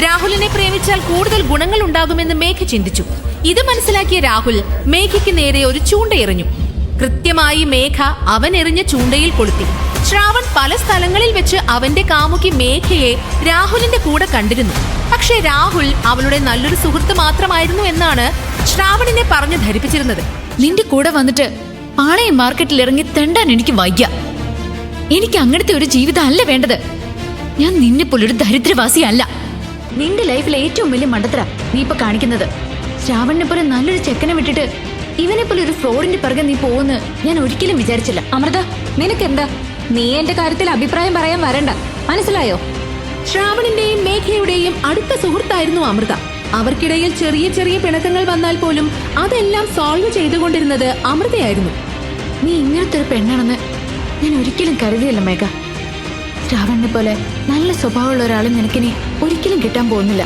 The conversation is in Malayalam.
രാഹുലിനെ പ്രേമിച്ചാൽ കൂടുതൽ ഗുണങ്ങൾ ഉണ്ടാകുമെന്ന് മേഘ ചിന്തിച്ചു. ഇത് മനസ്സിലാക്കിയ രാഹുൽ മേഘയ്ക്ക് നേരെ ഒരു ചൂണ്ടയെറിഞ്ഞു. കൃത്യമായി മേഘ അവൻ എറിഞ്ഞ ചൂണ്ടയിൽ കൊളുത്തി. ശ്രാവൺ പല സ്ഥലങ്ങളിൽ വെച്ച് അവന്റെ കാമുകി മേഘയെ രാഹുലിന്റെ കൂടെ കണ്ടിരുന്നു. പക്ഷേ രാഹുൽ അവളുടെ നല്ലൊരു സുഹൃത്ത് മാത്രമായിരുന്നു എന്നാണ് ശ്രാവണിനെ പറഞ്ഞു ധരിപ്പിച്ചിരുന്നത്. നിന്റെ കൂടെ വന്നിട്ട് പാളയം മാർക്കറ്റിൽ ഇറങ്ങി തെണ്ടാൻ എനിക്ക് വയ്യ. എനിക്ക് അങ്ങനത്തെ ഒരു ജീവിതം അല്ല വേണ്ടത്. ഞാൻ നിന്നെ പോലൊരു ദരിദ്രവാസിയല്ല. നിന്റെ ലൈഫിലെ ഏറ്റവും വലിയ മണ്ടത്തര നീ ഇപ്പൊ കാണിക്കുന്നത്. ശ്രാവണിനെ പോലെ നല്ലൊരു ചെക്കനെ വിട്ടിട്ട് ഇവനെ പോലെ ഒരു ഫ്രോഡിന്റെ പിറകെ നീ പോകുന്ന ഞാൻ ഒരിക്കലും വിചാരിച്ചില്ല. അമൃത, നിനക്കെന്താ? നീ എന്റെ കാര്യത്തിൽ അഭിപ്രായം പറയാൻ വരണ്ട, മനസ്സിലായോ? ശ്രാവണിന്റെയും മേഘയുടെയും അടുത്ത സുഹൃത്തായിരുന്നു അമൃത. അവർക്കിടയിൽ ചെറിയ ചെറിയ പിണക്കങ്ങൾ വന്നാൽ പോലും അതെല്ലാം സോൾവ് ചെയ്തുകൊണ്ടിരുന്നത് അമൃതയായിരുന്നു. നീ ഇങ്ങനത്തെ ഒരു പെണ്ണാണെന്ന് ഞാൻ ഒരിക്കലും കരുതിയില്ല മേഘ. ശ്രാവണിനെ പോലെ നല്ല സ്വഭാവമുള്ള ഒരാളും നിനക്കിനി ഒരിക്കലും കിട്ടാൻ പോകുന്നില്ല.